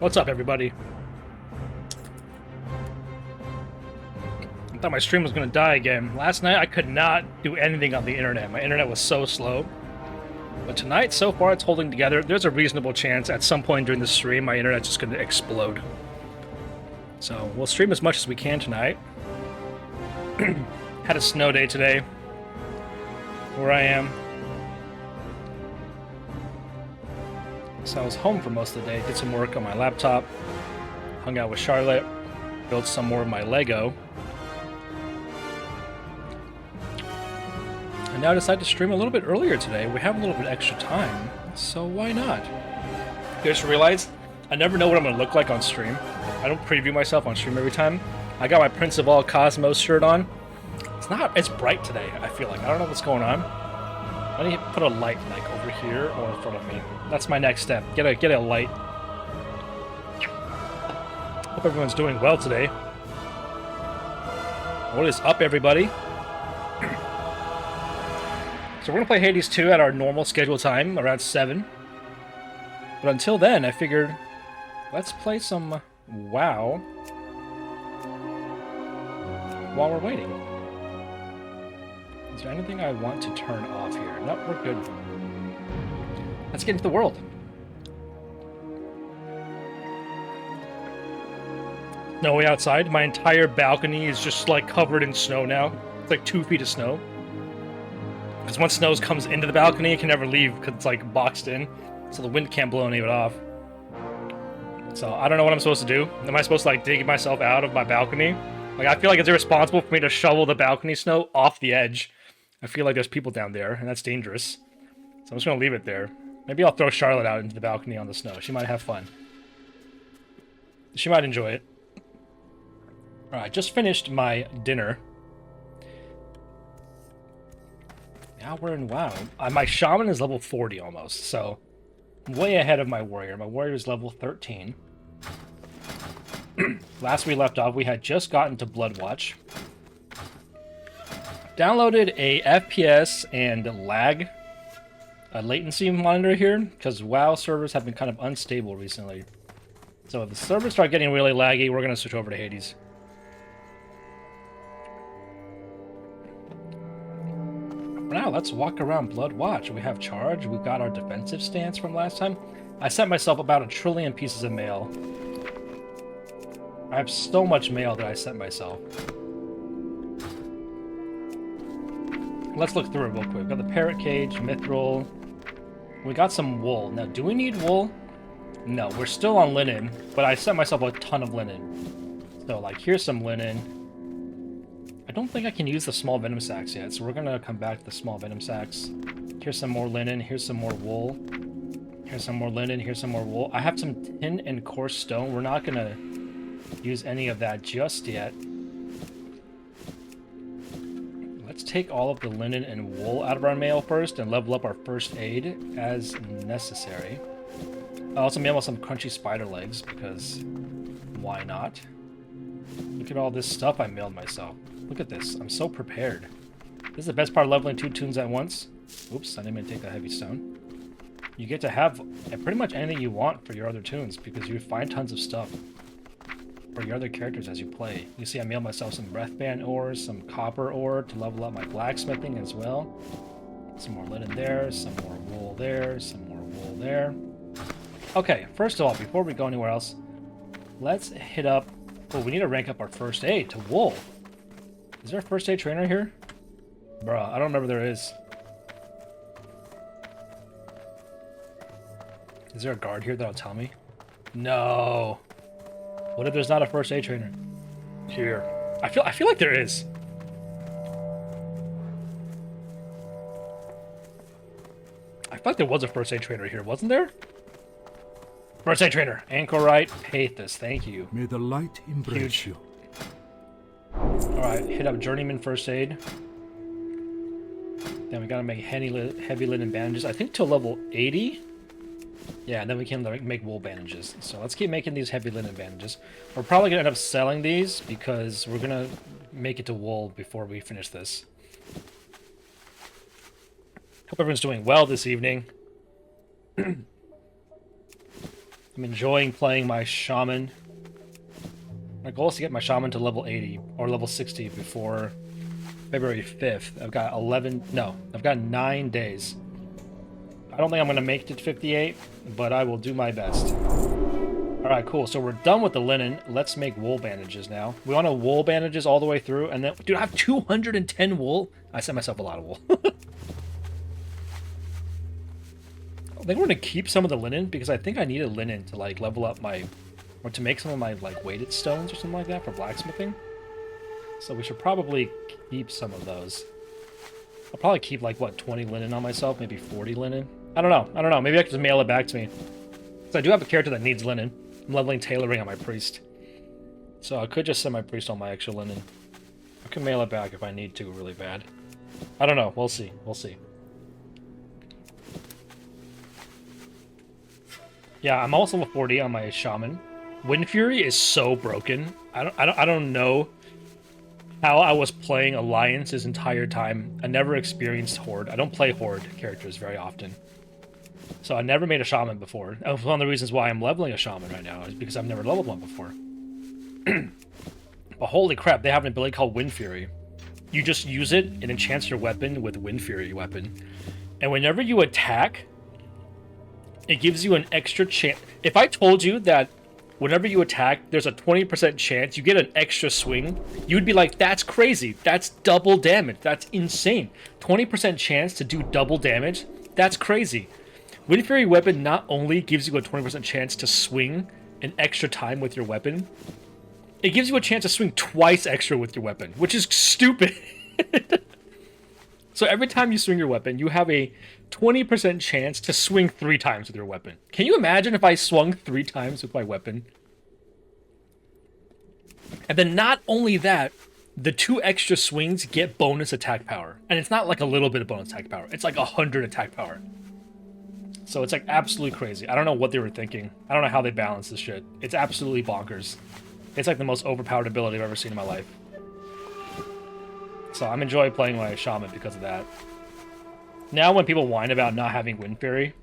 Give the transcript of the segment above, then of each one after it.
What's up, everybody? I thought my stream was going to die again. Last night, I could not do anything on the internet. My internet was so slow. But tonight, so far, it's holding together. There's a reasonable chance at some point during the stream, my internet's just going to explode. So, we'll stream as much as we can tonight. Had a snow day today. Where I am. So I was home for most of the day, did some work on my laptop, hung out with Charlotte, built some more of my Lego. And now I decided to stream a little bit earlier today. We have a little bit extra time, so why not? I just realized I never know what I'm going to look like on stream. I don't preview myself on stream every time. I got my Prince of All Cosmos shirt on. It's bright today, I feel like. I don't know what's going on. I need to put a light like over here or in front of me. That's my next step. Get a light. Hope everyone's doing well today. What is up, everybody? So we're gonna play Hades 2 at our normal scheduled time, around 7. But until then, I figured let's play some WoW while we're waiting. Is there anything I want to turn off here? Nope, we're good. Let's get into the world. Snowy outside. My entire balcony is just like covered in snow now. It's like 2 feet of snow. Because once snow comes into the balcony, it can never leave because it's like boxed in. So the wind can't blow any of it off. So I don't know what I'm supposed to do. Am I supposed to like dig myself out of my balcony? Like I feel like it's irresponsible for me to shovel the balcony snow off the edge. I feel like there's people down there, and that's dangerous. So I'm just going to leave it there. Maybe I'll throw Charlotte out into the balcony on the snow. She might have fun. She might enjoy it. Alright, just finished my dinner. Now we're in WoW. My Shaman is level 40 almost, so I'm way ahead of my Warrior. My Warrior is level 13. Last we left off, we had just gotten to Bloodwatch. Downloaded a FPS and lag latency monitor here, because WoW servers have been kind of unstable recently. So if the servers start getting really laggy, we're going to switch over to Hades. For now, let's walk around Bloodwatch. We have charge, we got our defensive stance from last time. I sent myself about 1 trillion pieces of mail. I have so much mail that I sent myself. Let's look through it real quick. We've got the Parrot Cage, Mithril. We got some wool. Now, do we need wool? No, we're still on linen, but I sent myself a ton of linen. So, like, here's some linen. I don't think I can use the small venom sacks yet, so we're gonna come back to the small venom sacks. Here's some more linen, here's some more wool. Here's some more linen, here's some more wool. I have some tin and coarse stone. We're not gonna use any of that just yet. Let's take all of the linen and wool out of our mail first and level up our first aid as necessary. I also mail some crunchy spider legs because why not? Look at all this stuff I mailed myself. Look at this. I'm so prepared. This is the best part of leveling 2 tunes at once. Oops, I didn't mean to take that heavy stone. You get to have pretty much anything you want for your other tunes because you find tons of stuff for your other characters as you play. You see I mailed myself some breathband ores, some copper ore to level up my blacksmithing as well. Some more linen there, some more wool there, some more wool there. Okay, first of all, before we go anywhere else, let's hit up... Oh, we need to rank up our first aid to wool. Is there a first aid trainer here? Bruh, I don't remember there is. Is there a guard here that'll tell me? No. What if there's not a first aid trainer? Here. I feel like there is. I feel like there was a first aid trainer here, wasn't there? First aid trainer. Anchorite Pathos, thank you. May the light embrace you. Alright, hit up Journeyman First Aid. Then we gotta make heavy linen bandages. I think till level 80? Yeah, and then we can make wool bandages. So let's keep making these heavy linen bandages. We're probably going to end up selling these because we're going to make it to wool before we finish this. Hope everyone's doing well this evening. I'm enjoying playing my shaman. My goal is to get my shaman to level 80 or level 60 before February 5th. I've got 9 days. I don't think I'm going to make it to 58, but I will do my best. Alright, cool. So we're done with the linen. Let's make wool bandages now. We want to wool bandages all the way through, and then... Dude, I have 210 wool? I sent myself a lot of wool. I think we're going to keep some of the linen, because I think I need a linen to, like, level up my... Or to make some of my, like, weighted stones or something like that for blacksmithing. So we should probably keep some of those. I'll probably keep, like, what, 20 linen on myself? Maybe 40 linen? I don't know. Maybe I can just mail it back to me. Because I do have a character that needs linen. I'm leveling tailoring on my priest. So I could just send my priest all my extra linen. I can mail it back if I need to really bad. I don't know. We'll see. We'll see. Yeah, I'm also level 40 on my shaman. Wind Fury is so broken. I don't know how I was playing Alliance this entire time. I never experienced Horde. I don't play Horde characters very often. So I never made a shaman before. One of the reasons why I'm leveling a shaman right now is because I've never leveled one before. But holy crap, they have an ability called Wind Fury. You just use it and enchant your weapon with Wind Fury weapon. And whenever you attack, it gives you an extra chance. If I told you that whenever you attack, there's a 20% chance you get an extra swing, you'd be like, that's crazy. That's double damage. That's insane. 20% chance to do double damage? That's crazy. Wind Fury weapon not only gives you a 20% chance to swing an extra time with your weapon, it gives you a chance to swing twice extra with your weapon, which is stupid. So every time you swing your weapon, you have a 20% chance to swing 3 times with your weapon. Can you imagine if I swung 3 times with my weapon? And then not only that, the 2 extra swings get bonus attack power. And it's not like a little bit of bonus attack power. It's like 100 attack power. So it's like absolutely crazy. I don't know what they were thinking. I don't know how they balance this shit. It's absolutely bonkers. It's like the most overpowered ability I've ever seen in my life. So I'm enjoying playing my shaman because of that. Now when people whine about not having Wind Fury,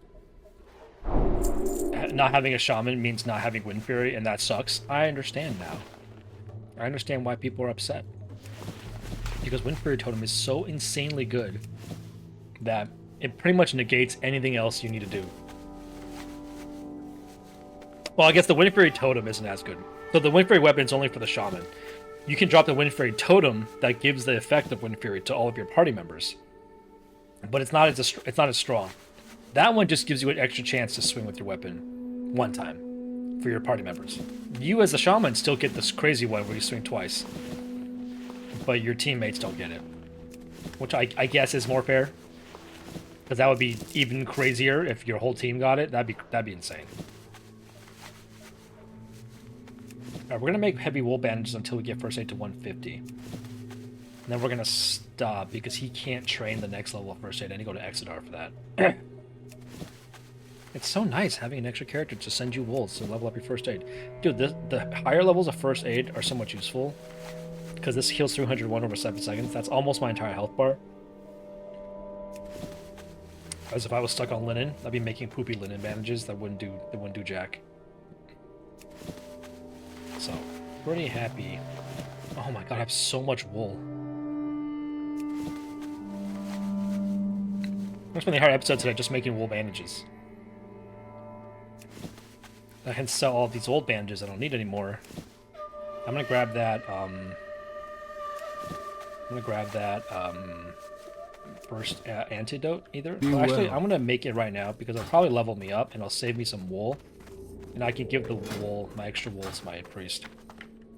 not having a shaman means not having Wind Fury, and that sucks. I understand now. I understand why people are upset. Because Wind Fury Totem is so insanely good that it pretty much negates anything else you need to do. Well, I guess the Wind Fury Totem isn't as good. So the Wind Fury weapon is only for the shaman. You can drop the Wind Fury Totem that gives the effect of Wind Fury to all of your party members. But it's not as strong. That one just gives you an extra chance to swing with your weapon 1 time for your party members. You as a shaman still get this crazy one where you swing twice. But your teammates don't get it. Which I guess is more fair. Because that would be even crazier if your whole team got it. That'd be insane. Alright, we're going to make heavy wool bandages until we get first aid to 150. And then we're going to stop because he can't train the next level of first aid. I need to go to Exodar for that. It's so nice having an extra character to send you wolves to level up your first aid. Dude, the higher levels of first aid are so much useful. Because this heals 301 over 7 seconds. That's almost my entire health bar. As if I was stuck on linen, I'd be making poopy linen bandages that wouldn't do jack. So, pretty happy. Oh my god, I have so much wool. I'm gonna spend the entire episode today just making wool bandages. I can sell all of these old bandages I don't need anymore. I'm gonna grab that, first antidote either. Well, actually, I'm gonna make it right now because it'll probably level me up and it'll save me some wool. And I can give the wool, my extra wool, to my priest.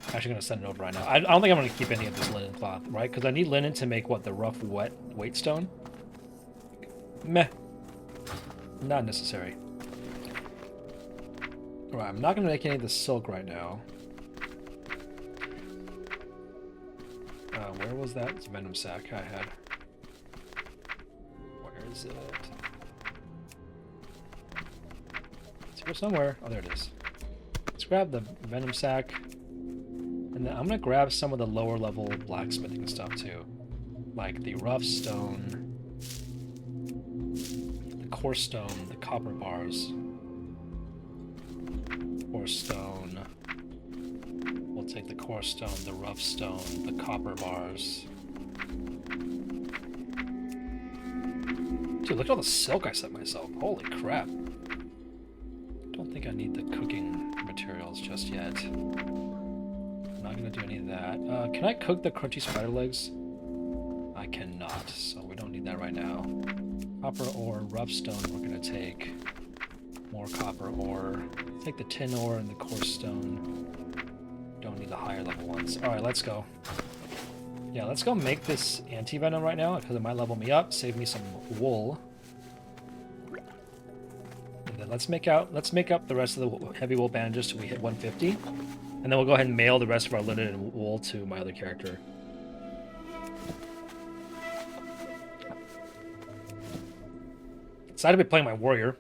I'm actually gonna send it over right now. I don't think I'm gonna keep any of this linen cloth, right? Because I need linen to make what, the rough wet weight stone? Meh. Not necessary. Alright, I'm not gonna make any of the silk right now. Where was that? It's venom sac I had. Where is it? It's here somewhere. Oh, there it is. Let's grab the venom sac. And then I'm gonna grab some of the lower level blacksmithing stuff too. Like the rough stone, the coarse stone, the copper bars. Core stone. We'll take the core stone, the rough stone, the copper bars. Dude, look at all the silk I set myself. Holy crap. Don't think I need the cooking materials just yet. I'm not gonna do any of that. Can I cook the crunchy spider legs? I cannot, so we don't need that right now. Copper ore, rough stone we're gonna take. More copper ore. Take the tin ore and the core stone. Don't need the higher level ones. Alright, let's go. Yeah, let's go make this anti-venom right now, because it might level me up, save me some wool. And then let's make up the rest of the heavy wool bandages till we hit 150. And then we'll go ahead and mail the rest of our linen and wool to my other character. Excited to be playing my warrior.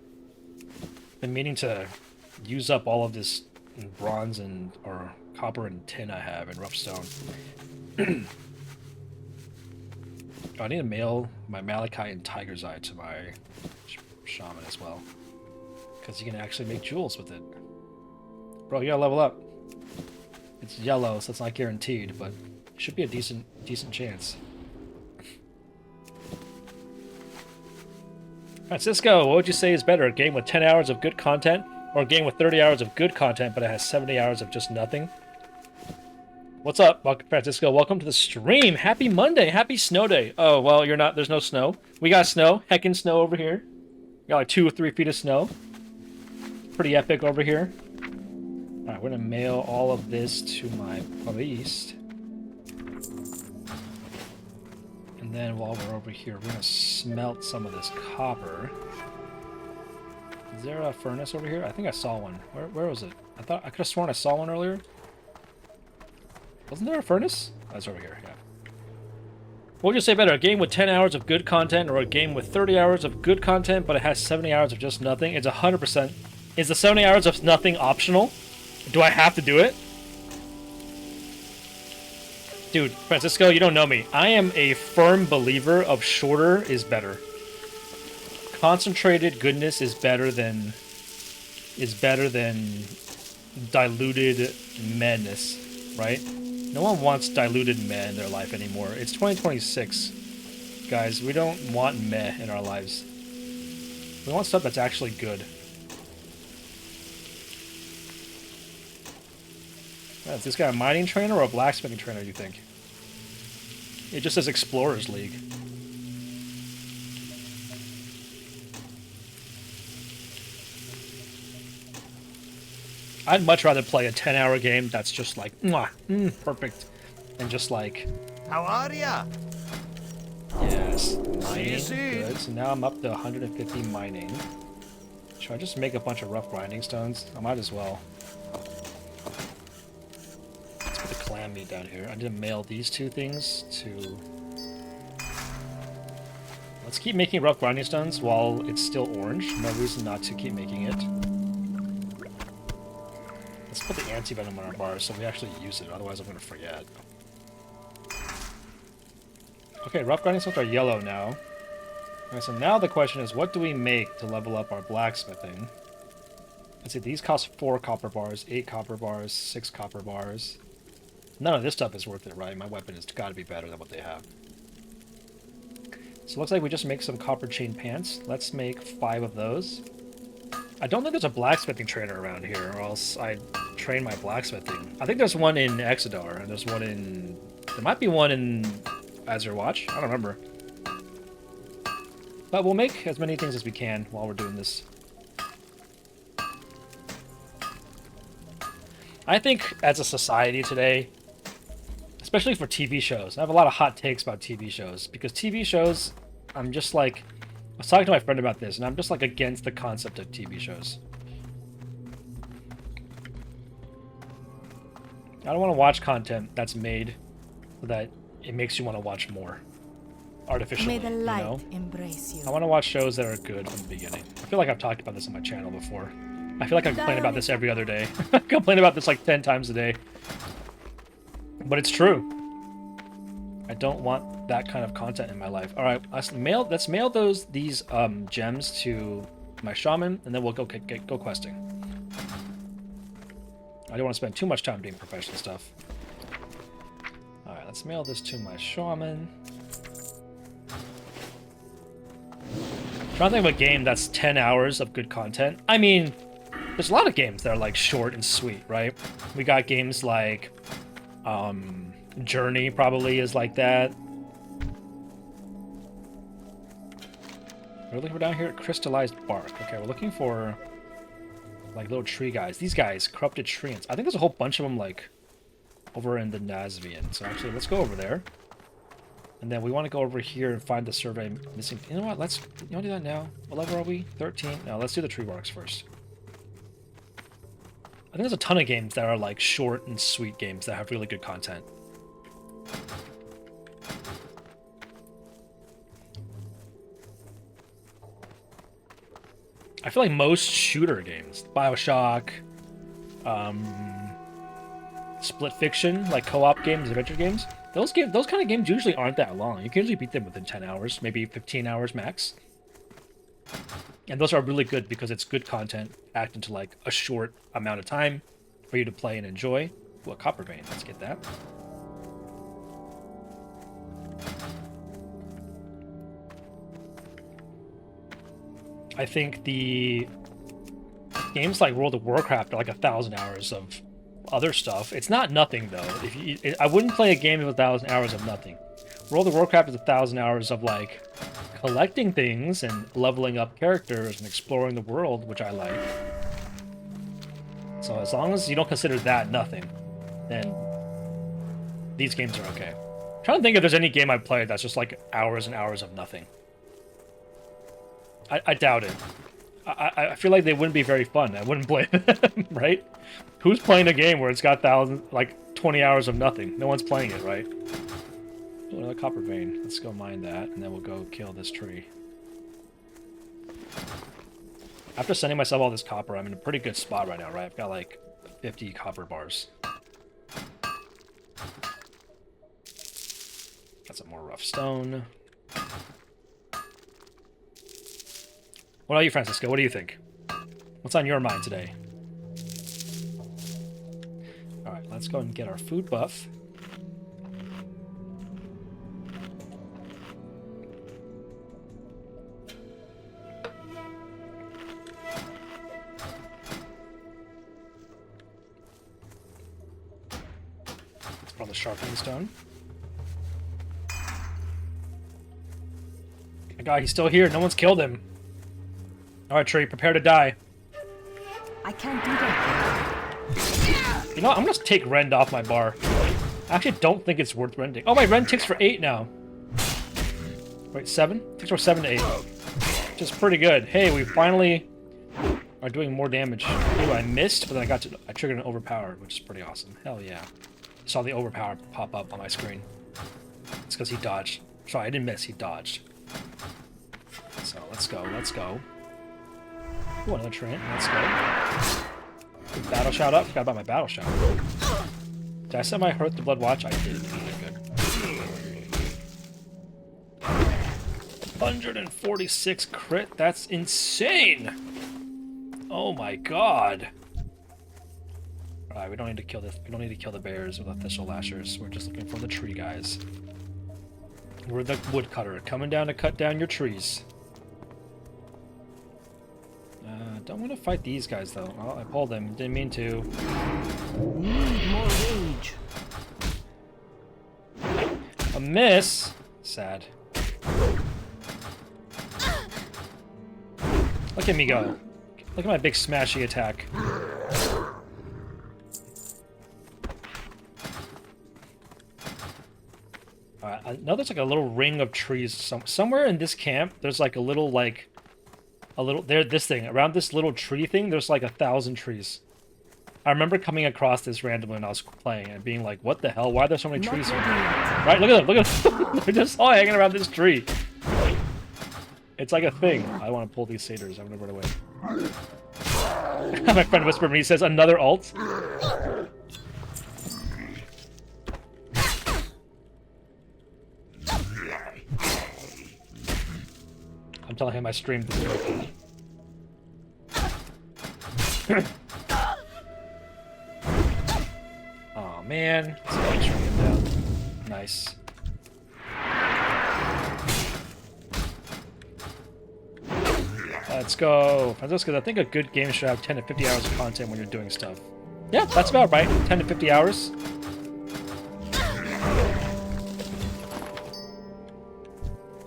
Been meaning to use up all of this bronze and or copper and tin I have in rough stone. I need to mail my malachite and tiger's eye to my shaman as well, because you can actually make jewels with it. Bro, you gotta level up. It's yellow, so it's not guaranteed, but it should be a decent chance. Francisco, what would you say is better, a game with 10 hours of good content, or a game with 30 hours of good content but it has 70 hours of just nothing? What's up, Francisco? Welcome to the stream. Happy Monday. Happy snow day. Oh, well, you're not. There's no snow. We got snow. Heckin' snow over here. We got like 2 or 3 feet of snow. Pretty epic over here. All right, we're going to mail all of this to my priest. And then while we're over here, we're going to smelt some of this copper. Is there a furnace over here? I think I saw one. Where was it? I could have sworn I saw one earlier. Wasn't there a furnace? Oh, it's over here, yeah. What would you say better, a game with 10 hours of good content or a game with 30 hours of good content but it has 70 hours of just nothing? It's 100%. Is the 70 hours of nothing optional? Do I have to do it? Dude, Francisco, you don't know me. I am a firm believer of shorter is better. Concentrated goodness is better than diluted madness, right? No one wants diluted meh in their life anymore. It's 2026. Guys, we don't want meh in our lives. We want stuff that's actually good. Is this guy a mining trainer or a blacksmithing trainer, you think? It just says Explorers League. I'd much rather play a 10-hour game that's just like, perfect. And just like... How are ya? Yes, mining, good. So now I'm up to 150 mining. Should I just make a bunch of rough grinding stones? I might as well. Let's put the clam meat down here. I need to mail these 2 things to... Let's keep making rough grinding stones while it's still orange. No reason not to keep making it. Let's put the anti-venom on our bars so we actually use it, otherwise I'm going to forget. Okay, rough grinding stones are yellow now. Okay, so now the question is, what do we make to level up our blacksmithing? Let's see, these cost 4 copper bars, 8 copper bars, 6 copper bars. None of this stuff is worth it, right? My weapon has got to be better than what they have. So it looks like we just make some copper chain pants. Let's make 5 of those. I don't think there's a blacksmithing trainer around here, or else I'd train my blacksmithing. I think there's one in Exodar, and there's one in... There might be one in Azeroth. I don't remember. But we'll make as many things as we can while we're doing this. I think as a society today, especially for TV shows, I have a lot of hot takes about TV shows, because TV shows, I'm just like... I was talking to my friend about this, and I'm just like against the concept of TV shows. I don't want to watch content that's made so that it makes you want to watch more artificially. May the light you know? embrace you. I want to watch shows that are good from the beginning. I feel like I've talked about this on my channel before. I feel like I complain about this every other day. I complain about this like 10 times a day. But it's true. I don't want that kind of content in my life. All right, let's mail these gems to my shaman, and then we'll go questing. I don't want to spend too much time doing professional stuff. Alright, let's mail this to my shaman. Trying to think of a game that's 10 hours of good content. I mean, there's a lot of games that are like short and sweet, right? We got games like Journey probably is like that. We're looking for down here at crystallized bark. Okay, we're looking for like little tree guys. These guys, corrupted treants. I think there's a whole bunch of them like over in the Nazvian. So actually, let's go over there. And then we want to go over here and find the survey missing. You know what? You want to do that now? What level are we? 13? No, let's do the tree barks first. I think there's a ton of games that are like short and sweet games that have really good content. I feel like most shooter games, BioShock, Split Fiction, like co-op games, adventure games, those kind of games usually aren't that long. You can usually beat them within 10 hours, maybe 15 hours max. And those are really good because it's good content packed into like a short amount of time for you to play and enjoy. Ooh, a copper vein, let's get that. I think the games like World of Warcraft are like 1,000 hours of other stuff. It's not nothing though. I wouldn't play a game of 1,000 hours of nothing. World of Warcraft is 1,000 hours of like collecting things and leveling up characters and exploring the world, which I like. So as long as you don't consider that nothing, then these games are okay. I'm trying to think if there's any game I've played that's just like hours and hours of nothing. I doubt it. I feel like they wouldn't be very fun. I wouldn't play them, right? Who's playing a game where it's got 20 hours of nothing? No one's playing it, right? Oh, another copper vein. Let's go mine that, and then we'll go kill this tree. After sending myself all this copper, I'm in a pretty good spot right now, right? I've got like 50 copper bars. Got some more rough stone. What about you, Francisco? What do you think? What's on your mind today? Alright, let's go and get our food buff. Let's put on the sharpening stone. My God, he's still here. No one's killed him. Alright, Tree, prepare to die. I can't do that. You know what? I'm gonna take Rend off my bar. I actually don't think it's worth rending. Oh, my Rend ticks for 8 now. Wait, 7? Ticks for 7 to 8. Which is pretty good. Hey, we finally are doing more damage. Ooh, I missed, but then I triggered an overpower, which is pretty awesome. Hell yeah. Saw the overpower pop up on my screen. It's because he dodged. Sorry, I didn't miss, he dodged. So, let's go, let's go. Ooh, another train. Let's go. Battle shout up. Forgot about my battle shout. Did I set my Hurt the Blood Watch? I did. Okay, good. 146 crit. That's insane. Oh my God. Alright, we don't need to kill this. We don't need to kill the bears with the thistle lashers. We're just looking for the tree guys. We're the woodcutter coming down to cut down your trees. Don't want to fight these guys though. Oh, I pulled them. Didn't mean to. Need more rage. A miss. Sad. Look at me go. Look at my big smashy attack. Alright, I know there's like a little ring of trees somewhere in this camp. There's like a little this thing around this little tree thing. There's like 1,000 trees. I remember coming across this randomly when I was playing and being like, "What the hell? Why are there so many trees here?" Right? Look at them! Look at them! They're just all hanging around this tree. It's like a thing. I want to pull these satyrs. I'm gonna run away. My friend whispered me. He says, "Another ult." I'm telling him I streamed this. Oh man. Let's shoot him down. Nice. Let's go. Francisco, I think a good game should have 10 to 50 hours of content when you're doing stuff. Yeah, that's about right. 10 to 50 hours.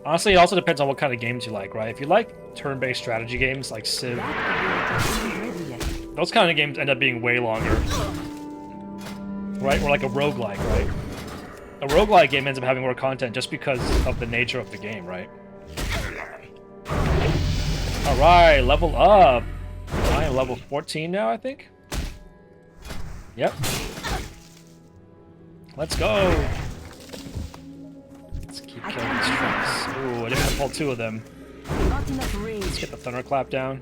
Honestly, it also depends on what kind of games you like, right? If you like turn-based strategy games like Civ, those kind of games end up being way longer. Right? Or like a roguelike, right? A roguelike game ends up having more content just because of the nature of the game, right? Alright, level up. I am level 14 now, I think. Yep. Let's go. Let's keep killing these trucks. Ooh, I didn't want to pull two of them. Not enough rage. Let's get the thunderclap down.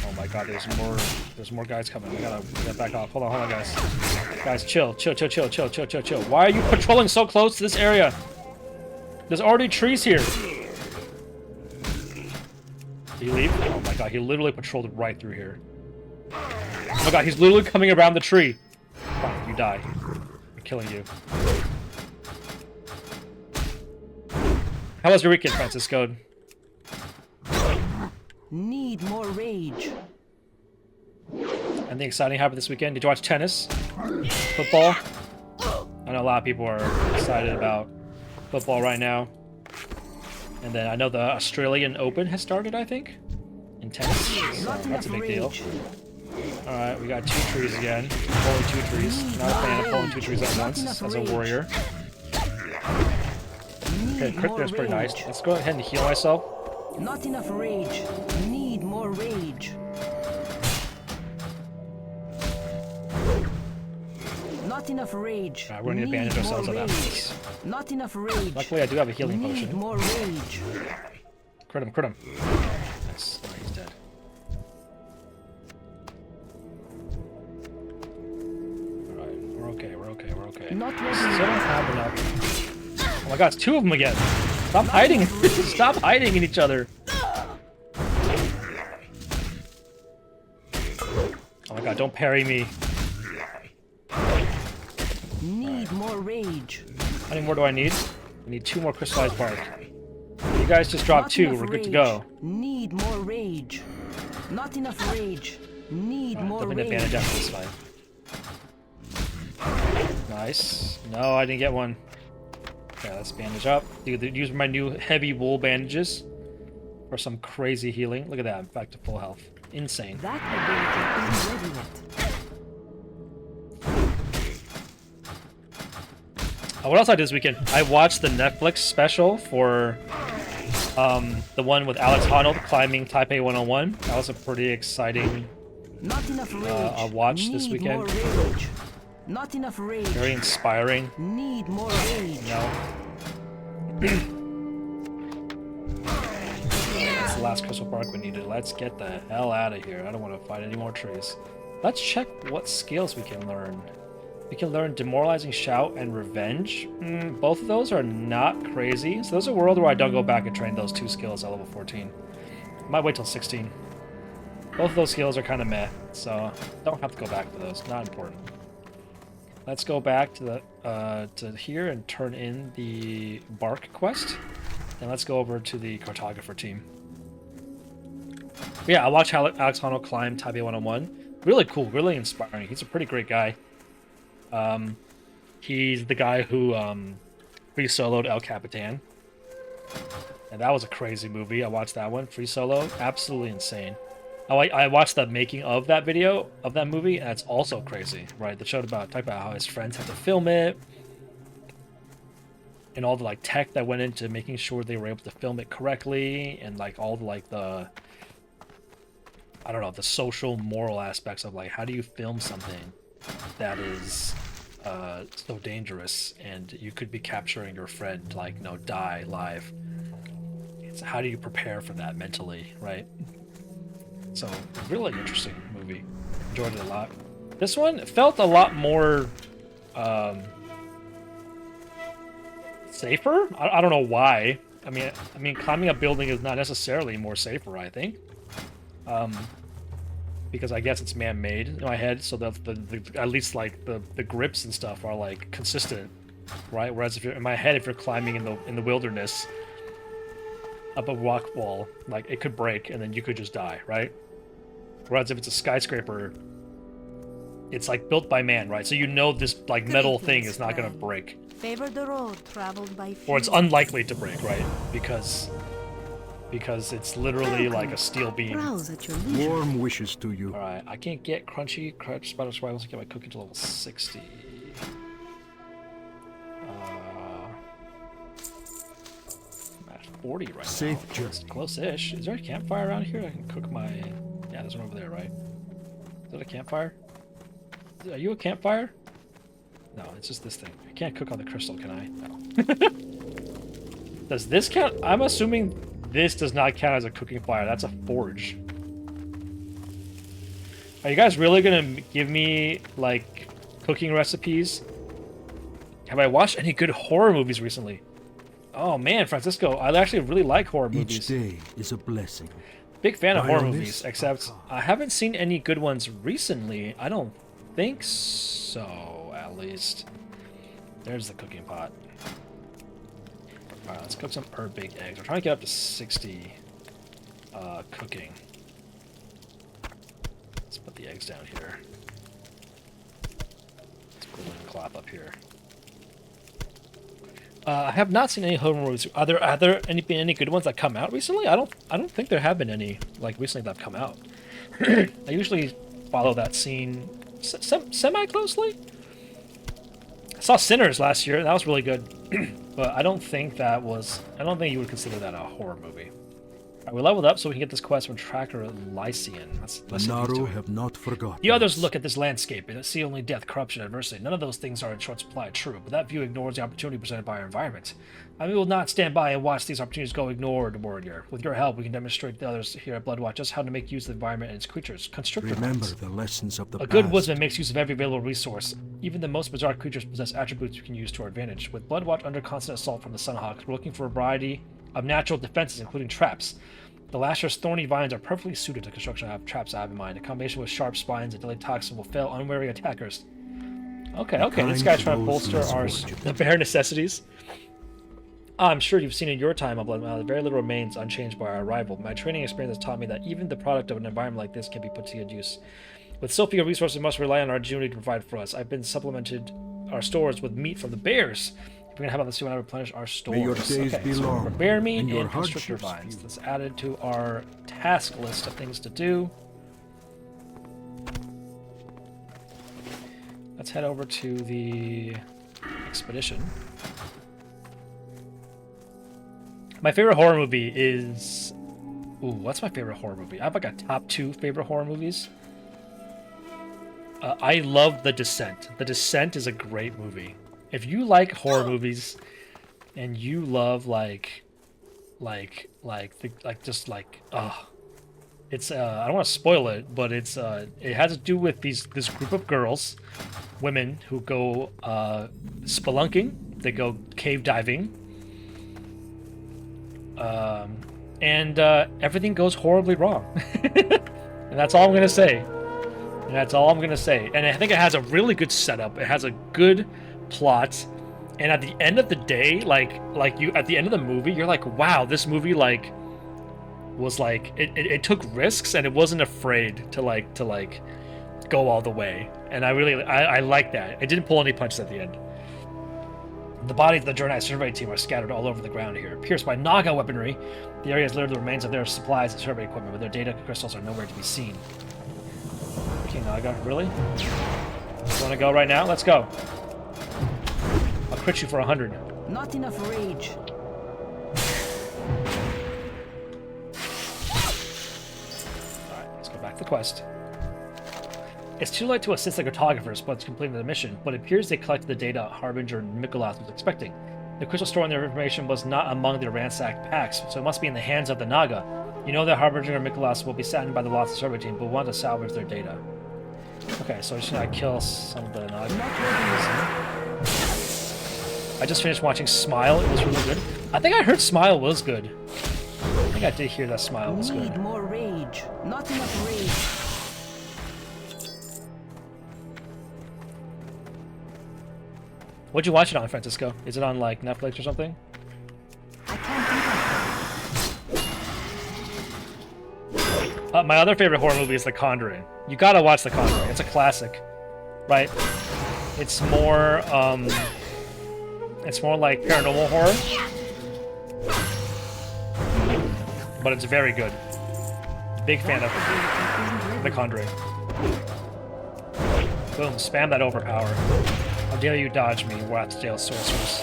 Oh my god, there's more guys coming. We gotta back off. Hold on, guys. Guys, chill. Why are you patrolling so close to this area? There's already trees here. Did he leave? Oh my god, he literally patrolled right through here. Oh my god, he's literally coming around the tree. Fine, you die. I'm killing you. How was your weekend, Francisco? Need more rage. Anything exciting happened this weekend? Did you watch tennis? Football? I know a lot of people are excited about football right now. And then I know the Australian Open has started, I think, in tennis. So that's a big deal. Alright, we got 2 trees again. Pulling 2 trees. Not a fan of pulling 2 trees at once as a warrior. Okay, crit there's pretty nice. Let's go ahead and heal myself. Not enough rage. Need more rage. Not enough rage. Alright, we're gonna need to bandage ourselves on that piece. Not enough rage. Luckily, I do have a healing Need potion. more rage. Crit him. Nice. Oh, he's dead. Alright, we're okay. Not ready. Still don't have enough. Oh my god, it's 2 of them again. Stop hiding. Stop hiding in each other. Oh my god, don't parry me. Need more rage. How many more do I need? We need 2 more crystallized bark. You guys just dropped Not 2. enough We're good to rage. go. Need more rage. Not enough rage. Need Alright, more don't need rage. advantage after this fight. Nice. No, I didn't get one. Okay, let's bandage up. Dude, use my new heavy wool bandages for some crazy healing. Look at that, I'm back to full health. Insane. That ability isn't ready yet. What else I did this weekend? I watched the Netflix special for the one with Alex Honnold climbing Taipei 101. That was a pretty exciting Not enough rage. watch this Need weekend. more rage. Not enough rage. Very inspiring. Need more rage. No. That's the last crystal bark we needed. Let's get the hell out of here. I don't want to fight any more trees. Let's check what skills we can learn. We can learn Demoralizing Shout and Revenge. Both of those are not crazy. So there's a world where I don't go back and train those 2 skills at level 14. Might wait till 16. Both of those skills are kind of meh, so don't have to go back to those. Not important. Let's go back to the to here and turn in the bark quest. And let's go over to the cartographer team. But yeah, I watched Alex Honnold climb Taipei 101. Really cool, really inspiring. He's a pretty great guy. He's the guy who free soloed El Capitan. And that was a crazy movie. I watched that one, free solo. Absolutely insane. I watched the making of that video, of that movie, and it's also crazy, right? They showed talked about how his friends had to film it, and all the like tech that went into making sure they were able to film it correctly, and like all the like the, I don't know, the social moral aspects of like how do you film something that is so dangerous and you could be capturing your friend like die live. It's how do you prepare for that mentally, right? So, really interesting movie. Enjoyed it a lot. This one felt a lot more safer. I don't know why. I mean, climbing a building is not necessarily more safer, I think. because I guess it's man-made in my head, so that the at least like the grips and stuff are like consistent, right? Whereas if you're in my head, if you're climbing in the wilderness up a rock wall, like it could break and then you could just die, right? Whereas if it's a skyscraper, it's like built by man, right? So you know this like metal thing is not gonna break, Favor the road traveled by few. or it's unlikely to break, right? Because it's literally like a steel beam. Browse at your leisure. Warm wishes to you. All right, I can't get crunchy crouch spider survival to get my cooking to level 60. I'm at 40 right Safe now. journey. It's close-ish. Is there a campfire around here? I can cook my... Yeah, there's one over there, right? Is that a campfire? Are you a campfire? No, it's just this thing. I can't cook on the crystal, can I? No. Does this count? I'm assuming this does not count as a cooking fire. That's a forge. Are you guys really gonna give me, like, cooking recipes? Have I watched any good horror movies recently? Oh man, Francisco, I actually really like horror movies. Each day is a blessing. Big fan of horror Lioness movies, except I haven't seen any good ones recently. I don't think so, at least. There's the cooking pot. Alright, let's cook some herb-baked eggs. We're trying to get up to 60 cooking. Let's put the eggs down here. Let's put a linen cloth up here. I have not seen any horror movies. Are there any good ones that come out recently? I don't think there have been any like recently that have come out. I usually follow that scene semi closely. I saw Sinners last year. That was really good, but I don't think you would consider that a horror movie. Alright, we leveled up so we can get this quest from Tracker Lycian. Let's see what he's Naru doing. have not forgotten. The others look at this landscape and see only death, corruption, and adversity. None of those things are in short supply, true, but that view ignores the opportunity presented by our environment. We will not stand by and watch these opportunities go ignored, warrior. With your help, we can demonstrate to the others here at Bloodwatch just how to make use of the environment and its creatures. Constrictor Remember mines. the lessons of the A past. good woodsman makes use of every available resource. Even the most bizarre creatures possess attributes we can use to our advantage. With Bloodwatch under constant assault from the Sunhawks, we're looking for a variety of natural defenses, including traps. The Lasher's thorny vines are perfectly suited to construction of traps I have in mind. A combination with sharp spines and deadly toxin will fail unwary attackers. Okay, this guy's trying to bolster our the bare necessities. I'm sure you've seen in your time on Blood Mountain, very little remains unchanged by our arrival. My training experience has taught me that even the product of an environment like this can be put to good use. With so few resources, we must rely on our ingenuity to provide for us. I've been supplemented our stores with meat from the bears. We're gonna have let's see when I replenish our stores. May your days be so long, for bear meat and your and constrictor hardships vines. few. Let's add it to our task list of things to do. Let's head over to the expedition. My favorite horror movie is... Ooh, what's my favorite horror movie? I have like a top 2 favorite horror movies. I love The Descent. The Descent is a great movie. If you like horror movies and you love it's I don't want to spoil it, but it's it has to do with this group of girls, women who go spelunking, they go cave diving, and everything goes horribly wrong. And that's all I'm gonna say. And I think it has a really good setup. It has a good plot, and at the end of the day, at the end of the movie, you're like, wow, this movie was it took risks and it wasn't afraid to go all the way, and I like that. It didn't pull any punches at the end. The bodies of the Jurnai survey team are scattered all over the ground here, pierced by Naga weaponry. The area is littered with the remains of their supplies and survey equipment, but their data crystals are nowhere to be seen. Okay, Naga, really? You want to go right now? Let's go. I'll crit you for 100. Not enough rage. Alright, let's go back to the quest. It's too late to assist the cartographers once completing the mission, but it appears they collected the data Harbinger Mikolas was expecting. The crystal storing their information was not among their ransacked packs, so it must be in the hands of the Naga. You know that Harbinger Mikolas will be saddened by the loss of the survey team, but want to salvage their data. Okay, so should I kill some of the Naga? I just finished watching Smile. It was really good. I think I heard Smile was good. I think I did hear that Smile was good. Need more rage. Not enough rage. What'd you watch it on, Francisco? Is it on like Netflix or something? I can't do that. My other favorite horror movie is The Conjuring. You gotta watch The Conjuring. It's a classic, right? It's more like paranormal horror, but it's very good. Big fan of The Conjuring. Boom! Spam that overpower. How dare you dodge me, Watchdale sorceress?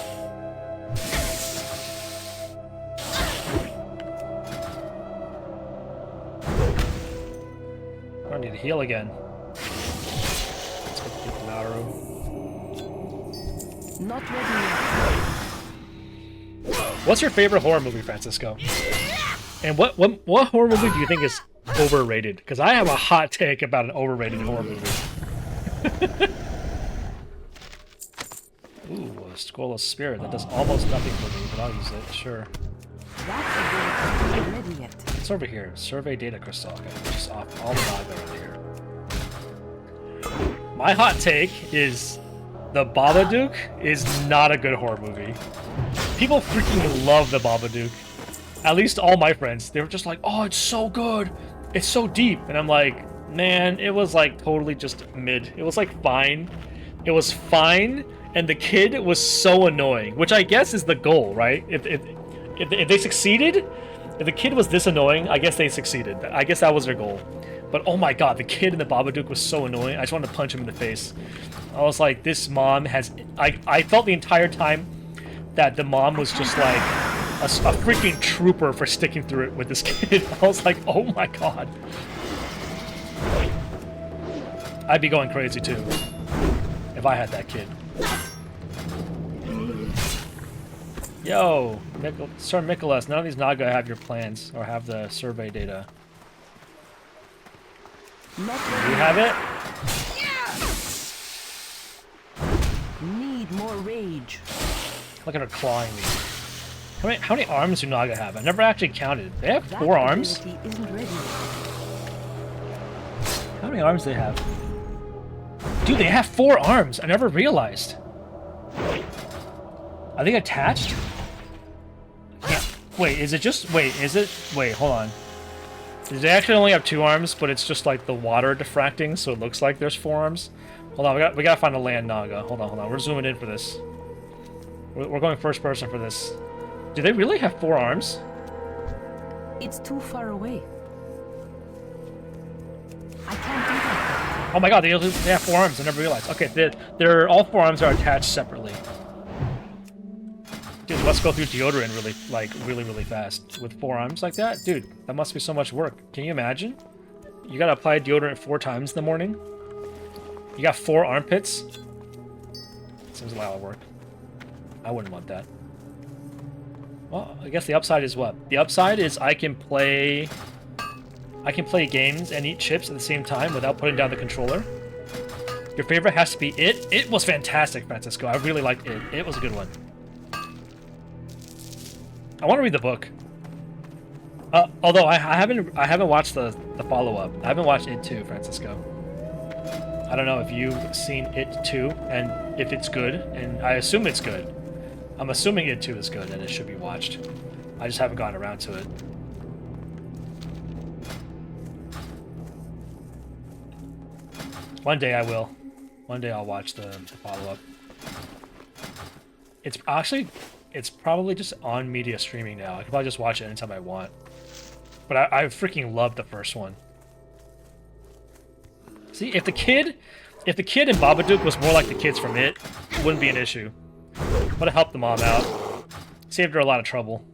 I need to heal again. Let's get the arrow. Not ready yet. What's your favorite horror movie, Francisco? And what horror movie do you think is overrated? Because I have a hot take about an overrated horror movie. Ooh, a Scroll of Spirit. That does almost nothing for me, but I'll use it, sure. That's a good. Not ready yet. It's over here. Survey data crystal. Okay, just off all the Naga over here. My hot take is The Babadook is not a good horror movie. People freaking love The Babadook. At least all my friends. They were just like, oh, it's so good. It's so deep. And I'm like, man, it was like totally just mid. It was like fine. It was fine. And the kid was so annoying, which I guess is the goal, right? If they succeeded, if the kid was this annoying, I guess they succeeded. I guess that was their goal. But oh my god, the kid in the Babadook was so annoying. I just wanted to punch him in the face. I was like, this mom has... I felt the entire time that the mom was just like a freaking trooper for sticking through it with this kid. I was like, oh my god. I'd be going crazy too if I had that kid. Yo, Sir Nicholas, none of these Naga have your plans or have the survey data. Not Do ready you have it? Need more rage. Look at her clawing me. How many arms do Naga have? I never actually counted. They have That 4 arms? ability isn't ready yet. How many arms do they have? Dude, they have 4 arms. I never realized. Are they attached? Yeah. Wait, is it just... Wait, is it... Wait, hold on. They actually only have 2 arms, but it's just like the water diffracting, so it looks like there's 4 arms. Hold on, we gotta find a land Naga. Hold on. We're zooming in for this. We're going first person for this. Do they really have 4 arms? It's too far away. I can't do that. Oh my god, they have 4 arms. I never realized. Okay, they're all 4 arms are attached separately. Dude, let's go through deodorant really fast with 4 arms like that. Dude, that must be so much work. Can you imagine? You gotta apply deodorant 4 times in the morning. You got 4 armpits. Seems a lot of work. I wouldn't want that. Well, I guess the upside is what? The upside is I can play games and eat chips at the same time without putting down the controller. Your favorite has to be It. It was fantastic, Francisco. I really liked It. It was a good one. I want to read the book. Although I haven't watched the follow-up. I haven't watched It 2, Francisco. I don't know if you've seen It 2 and if it's good, and I assume it's good. I'm assuming It 2 is good and it should be watched. I just haven't gotten around to it. One day I will. One day I'll watch the follow-up. It's probably just on media streaming now. I can probably just watch it anytime I want. But I freaking love the first one. See, if the kid in Babadook was more like the kids from It wouldn't be an issue. Would have helped the mom out. Saved her a lot of trouble.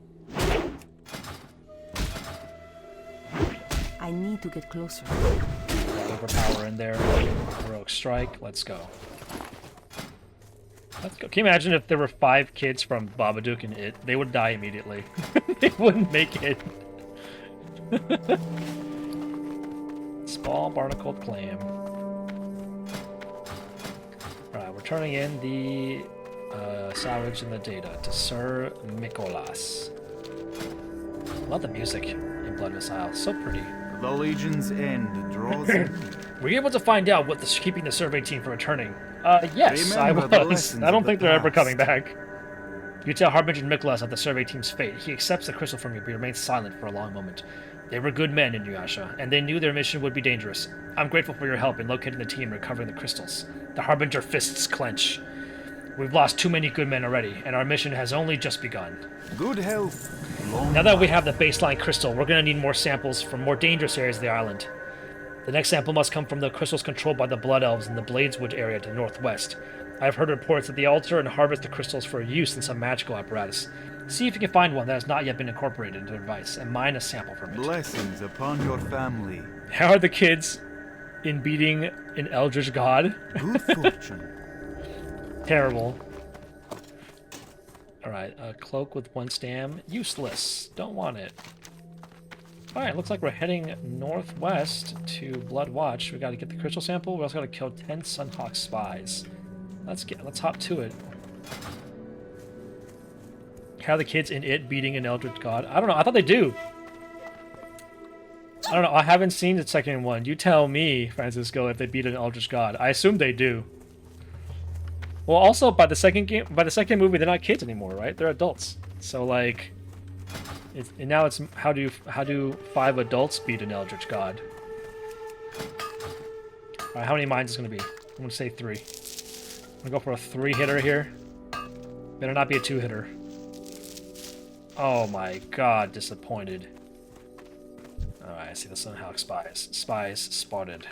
I need to get closer. Overpower in there. Heroic strike. Let's go. Let's go. Can you imagine if there were 5 kids from Babadook and It? They would die immediately. They wouldn't make it. Small barnacled clam. Alright, we're turning in the salvage and the data to Sir Nicholas. Love the music in Blood Missile. So pretty. The Legion's end draws near. Were you able to find out what's keeping the survey team from returning? Yes, I Remember the was. lessons I don't of the think they're ever past. coming back. You tell Harbinger Miklas of the survey team's fate. He accepts the crystal from you, but he remains silent for a long moment. They were good men in Inuyasha, and they knew their mission would be dangerous. I'm grateful for your help in locating the team and recovering the crystals. The Harbinger fists clench. We've lost too many good men already, and our mission has only just begun. Good health. Long Now that we have the baseline crystal, we're going to need more samples from more dangerous areas of the island. The next sample must come from the crystals controlled by the Blood Elves in the Bladeswood area to the northwest. I have heard reports that they alter and harvest the crystals for use in some magical apparatus. See if you can find one that has not yet been incorporated into the device, and mine a sample from it. blessings upon your family. How are the kids in beating an Eldritch God? Good fortune. Terrible. Alright, a cloak with 1 stam. Useless. Don't want it. Alright, looks like we're heading northwest to Blood Watch. We gotta get the crystal sample. We also gotta kill 10 Sunhawk spies. Let's hop to it. How are the kids in it beating an Eldritch God? I don't know. I thought they do. I don't know. I haven't seen the second one. You tell me, Francisco, if they beat an Eldritch God. I assume they do. Well, also by the second movie, they're not kids anymore, right? They're adults. So like, and now it's how do 5 adults beat an Eldritch God? All right, how many mines is gonna be? I'm gonna say 3. I'm gonna go for a 3-hitter here. Better not be a 2-hitter. Oh my god, disappointed. Alright, I see the Sunhawk spies. Spies spotted.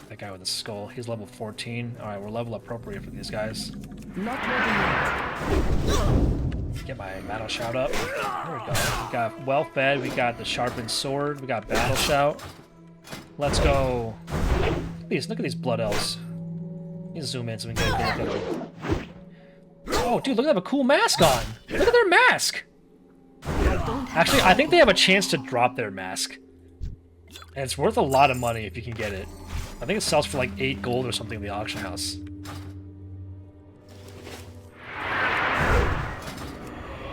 That guy with the skull, he's level 14. Alright, we're level appropriate for these guys. Not ready yet. Get my battle shout up. There we go. We got well fed, we got the sharpened sword, we got battle shout. Let's go. Please, look at these blood elves. Let me zoom in so we can get a good look at them. Oh, dude, look, they have a cool mask on. Look at their mask. Actually, I think they have a chance to drop their mask. And it's worth a lot of money if you can get it. I think it sells for like 8 gold or something in the auction house.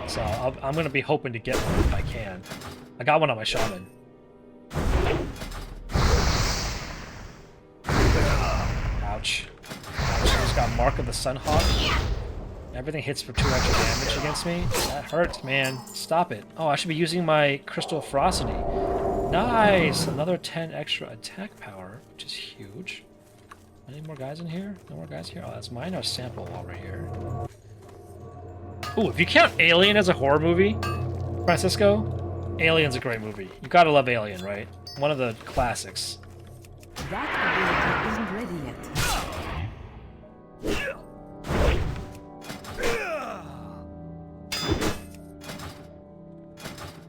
So I'm going to be hoping to get one if I can. I got one on my shaman. Ouch. Just got Mark of the Sunhawk. Everything hits for 2 extra damage against me. That hurts, man. Stop it. Oh, I should be using my Crystal Ferocity. Nice! Another 10 extra attack power, which is huge. Any more guys in here? No more guys here? Oh, that's minor sample while we're here. Ooh, if you count Alien as a horror movie, Francisco, Alien's a great movie. You gotta love Alien, right? One of the classics. That ability isn't ready yet.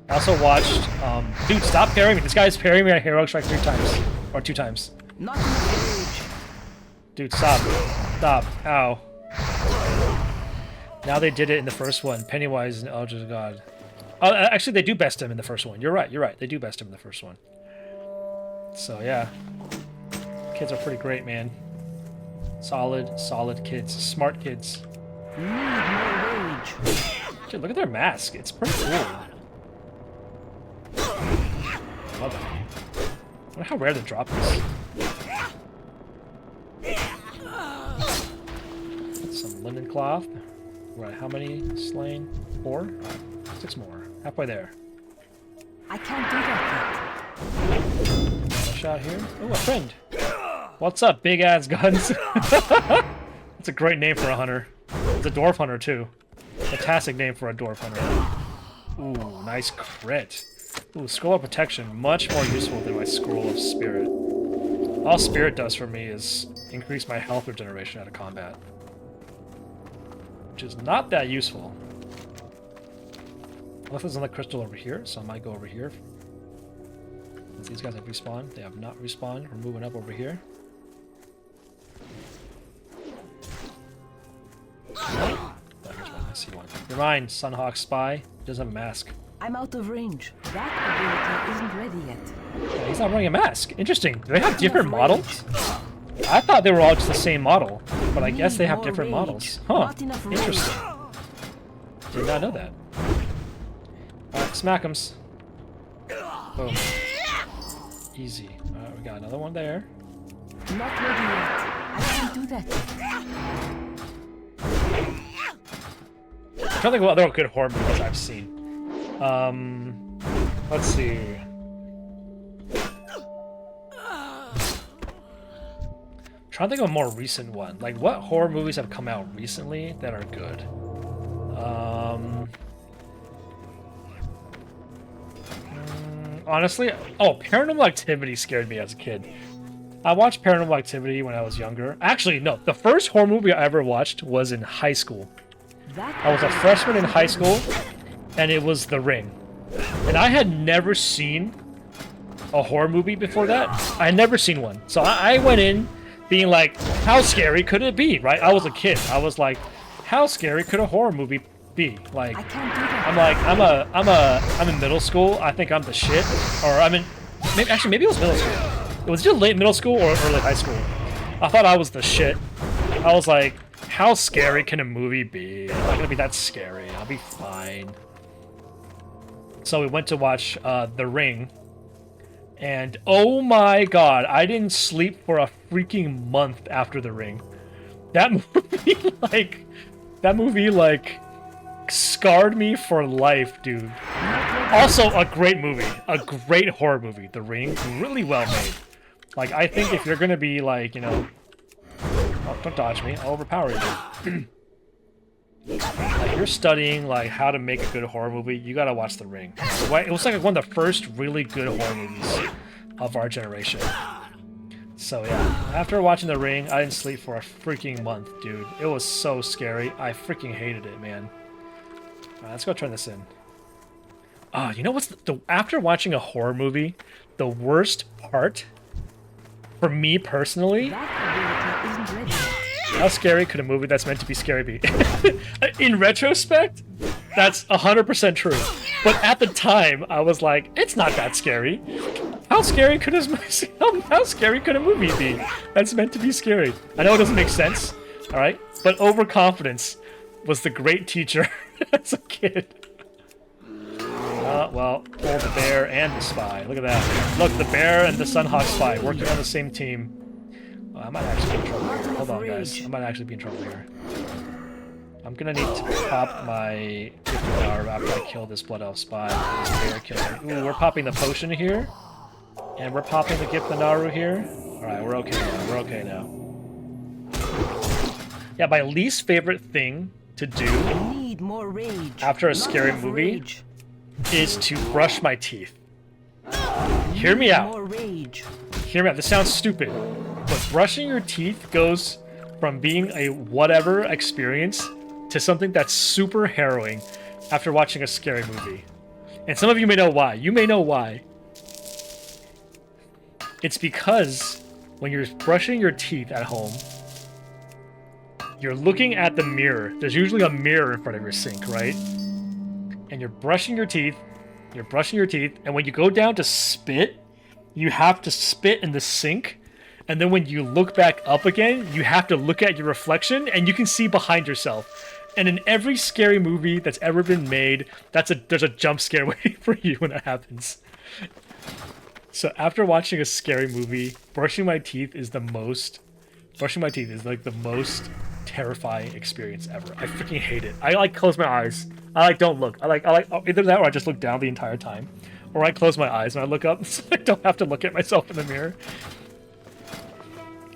I also watched, dude, stop parrying me. This guy's parrying me at Heroic Strike 3 times. Or 2 times. Not enough rage. Dude, stop. Stop. Ow. Now they did it in the first one. Pennywise and Eldritch God. Oh, actually, they do best him in the first one. You're right, you're right. They do best him in the first one. So, yeah. Kids are pretty great, man. Solid kids. Smart kids. Need more rage. Dude, look at their mask. It's pretty cool. I love it. I wonder how rare they drop this. Some linen cloth. Right, how many slain? 4? Right, 6 more. Halfway there. I can't do that Got a shot here. Oh, a friend. What's up, big ass guns? That's a great name for a hunter. It's a dwarf hunter too. Fantastic name for a dwarf hunter. Ooh, nice crit. Ooh, Scroll of Protection, much more useful than my Scroll of Spirit. All Spirit does for me is increase my health regeneration out of combat. Which is not that useful. Unless there's another crystal over here, so I might go over here. Since these guys have respawned, they have not respawned. We're moving up over here. Oh, here's one. I see one. You're mine, Sunhawk Spy. He doesn't have a mask. I'm out of range. That ability isn't ready yet. Yeah, he's not wearing a mask. Interesting. Do they have different models? I thought they were all just the same model, but I guess they have different models. Huh. Interesting. Did not know that. Alright, smack 'ems. Boom. Easy. Alright, we got another one there. Not ready yet. I can't do that. I'm trying to think of other good horror movies I've seen. Let's see. I'm trying to think of a more recent one. Like, what horror movies have come out recently that are good? Honestly, Paranormal Activity scared me as a kid. I watched Paranormal Activity when I was younger. Actually, no, the first horror movie I ever watched was in high school. I was a freshman in high school, and it was The Ring. And I had never seen a horror movie before that. I had never seen one. So I went in being like, how scary could it be, right? I was a kid. I was like, how scary could a horror movie be? Like, I can't do that. I'm like, I'm in middle school. I think I'm the shit. Or maybe it was middle school. It was just late middle school or early high school. I thought I was the shit. I was like, how scary can a movie be? I'm not gonna be that scary. I'll be fine. So we went to watch The Ring. And oh my god, I didn't sleep for a freaking month after The Ring. That movie, scarred me for life, dude. Also, a great movie. A great horror movie. The Ring. Really well made. Like, I think if you're gonna be, like, you know... Oh, don't dodge me. I'll overpower you, dude. Like, you're studying, like, how to make a good horror movie, you gotta watch The Ring. It was, like, one of the first really good horror movies of our generation. So, yeah. After watching The Ring, I didn't sleep for a freaking month, dude. It was so scary. I freaking hated it, man. Alright, let's go turn this in. You know what's after watching a horror movie, the worst part for me personally, That ability isn't ready yet. how scary could a movie that's meant to be scary be? In retrospect, that's 100% true. But at the time, I was like, it's not that scary. How scary could how scary could a movie be that's meant to be scary? I know it doesn't make sense, all right? But overconfidence was the great teacher as a kid. Well, pull the bear and the spy. Look at that. Look, the bear and the Sunhawk spy working on the same team. I might actually be in trouble here. Hold on, guys. I might actually be in trouble here. I'm gonna need to pop my gift power after I kill this Blood Elf spy. This bear killing. Ooh, we're popping the potion here. And we're popping the gift Naru here. Alright, we're okay now. We're okay now. Yeah, my least favorite thing to do Need more rage. after a Not scary enough movie rage. is to brush my teeth. Hear me out. More rage. Hear me out. This sounds stupid, but brushing your teeth goes from being a whatever experience to something that's super harrowing after watching a scary movie. And some of you may know why. You may know why. It's because when you're brushing your teeth at home, you're looking at the mirror. There's usually a mirror in front of your sink, right? And you're brushing your teeth, and when you go down to spit, you have to spit in the sink, and then when you look back up again, you have to look at your reflection, and you can see behind yourself. And in every scary movie that's ever been made, there's a jump scare waiting for you when that happens. So after watching a scary movie, brushing my teeth is like the most terrifying experience ever. I freaking hate it. I close my eyes. I don't look. I like either that or I just look down the entire time. Or I close my eyes and I look up so I don't have to look at myself in the mirror.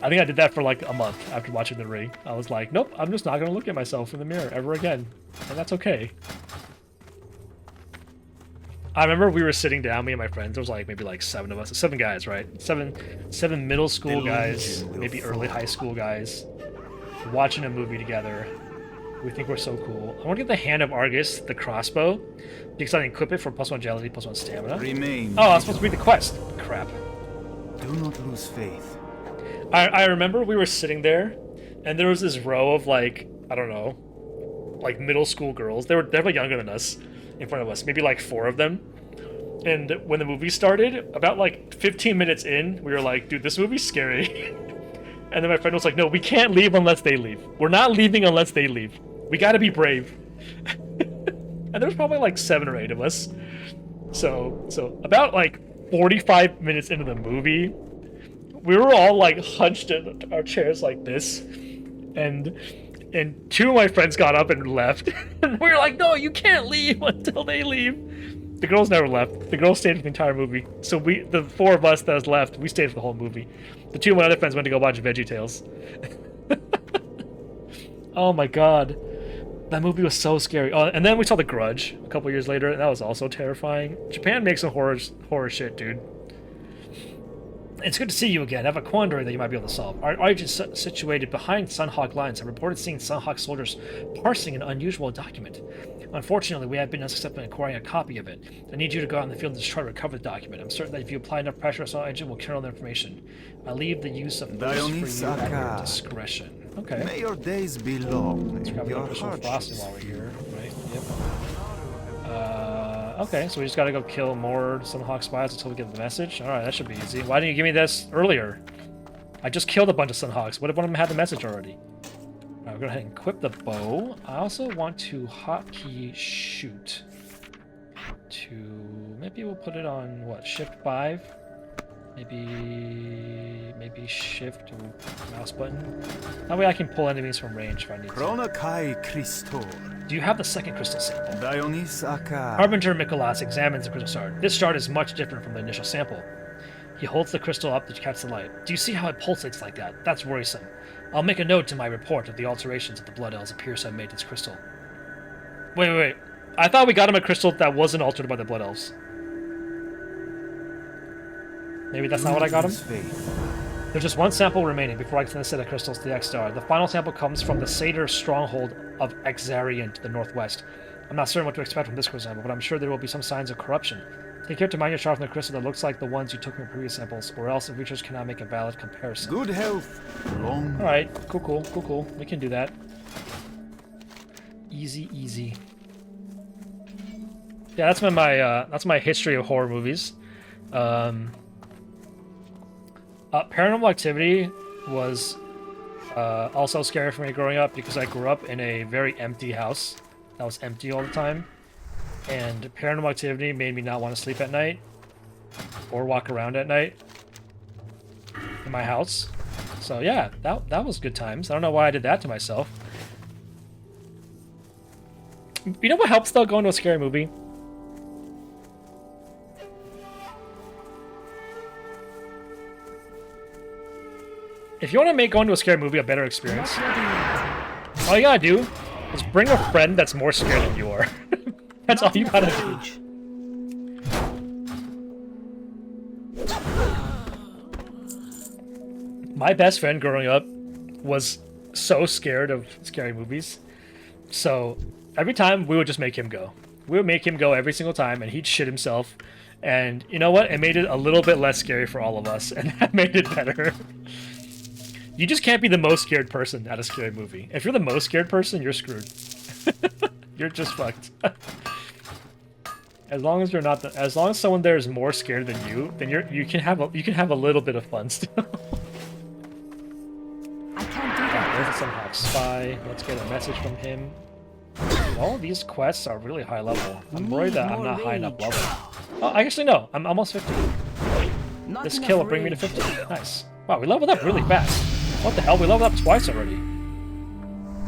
I think I did that for like a month after watching The Ring. I was like, nope, I'm just not gonna look at myself in the mirror ever again. And that's okay. I remember we were sitting down, me and my friends, there was like maybe like 7 of us, 7 guys, right? Seven middle school guys, maybe early high school guys, watching a movie together. We think we're so cool. I want to get the Hand of Argus, the crossbow, because I can equip it for +1 agility, +1 stamina. Remain. Oh, I was supposed to read the quest. Crap. Do not lose faith. I remember we were sitting there, and there was this row of like, I don't know, like middle school girls. They were definitely younger than us, in front of us, maybe like 4 of them. And when the movie started, about like 15 minutes in, we were like, dude, this movie's scary. And then my friend was like, no, we can't leave unless they leave. We're not leaving unless they leave. We gotta be brave. And there was probably like 7 or 8 of us. So about like 45 minutes into the movie, we were all like hunched in our chairs like this, and two of my friends got up and left. And we were like, no, you can't leave until they leave. The girls never left. The girls stayed for the entire movie. So the four of us that was left, we stayed for the whole movie. The two of my other friends went to go watch VeggieTales. Oh my god. That movie was so scary. Oh, and then we saw The Grudge a couple years later, and that was also terrifying. Japan makes some horror shit, dude. It's good to see you again. I have a quandary that you might be able to solve. Our agents situated behind Sunhawk lines have reported seeing Sunhawk soldiers parsing an unusual document. Unfortunately, we have been unsuccessful in acquiring a copy of it. I need you to go out in the field and try to recover the document. I'm certain that if you apply enough pressure, our agent will kernel the information. I leave the use of force for you at your discretion. Okay. May your days be long. Let's grab Your another crystal heart frosting while we're here. Right, yep. Okay, so we just gotta go kill more Sunhawk spies until we get the message. Alright, that should be easy. Why didn't you give me this earlier? I just killed a bunch of Sunhawks. What if one of them had the message already? Alright, we're gonna go ahead and equip the bow. I also want to hotkey shoot. Maybe we'll put it on, what, Shift 5? Maybe Shift or mouse button. That way I can pull enemies from range if I need to. Chronokai Christor. Do you have the second crystal sample? Dionys Aka. Harbinger Mikolas examines the crystal shard. This shard is much different from the initial sample. He holds the crystal up to catch the light. Do you see how it pulsates like that? That's worrisome. I'll make a note to my report of the alterations that the Blood Elves appears to have made to this crystal. Wait. I thought we got him a crystal that wasn't altered by the Blood Elves. Maybe that's not what I got him? There's just one sample remaining before I can send a set of crystals to the X-Star. The final sample comes from the Satyr stronghold of Exarian to the northwest. I'm not certain what to expect from this crystal sample, but I'm sure there will be some signs of corruption. Take care to mine your shard from the crystal that looks like the ones you took from previous samples, or else the researchers cannot make a valid comparison. Good health. Long. Alright, cool. We can do that. Easy. Yeah, that's my history of horror movies. Paranormal Activity was also scary for me growing up because I grew up in a very empty house that was empty all the time, and Paranormal Activity made me not want to sleep at night or walk around at night in my house. So yeah, that was good times. I don't know why I did that to myself. You know what helps though, going to a scary movie? If you want to make going to a scary movie a better experience, all you gotta do is bring a friend that's more scared than you are. That's all you gotta do. My best friend growing up was so scared of scary movies, so every time we would just make him go. We would make him go every single time, and he'd shit himself. And you know what? It made it a little bit less scary for all of us, and that made it better. You just can't be the most scared person at a scary movie. If you're the most scared person, you're screwed. You're just fucked. As long as you're not as long as someone there is more scared than you, then you can have a little bit of fun still. I can't do that. There's a Sunhawk spy. Let's get a message from him. All of these quests are really high level. I'm worried that I'm not high enough level. Oh, actually no, I'm almost 50. This kill will bring me to 50. Nice. Wow, we leveled up really fast. What the hell? We leveled up twice already.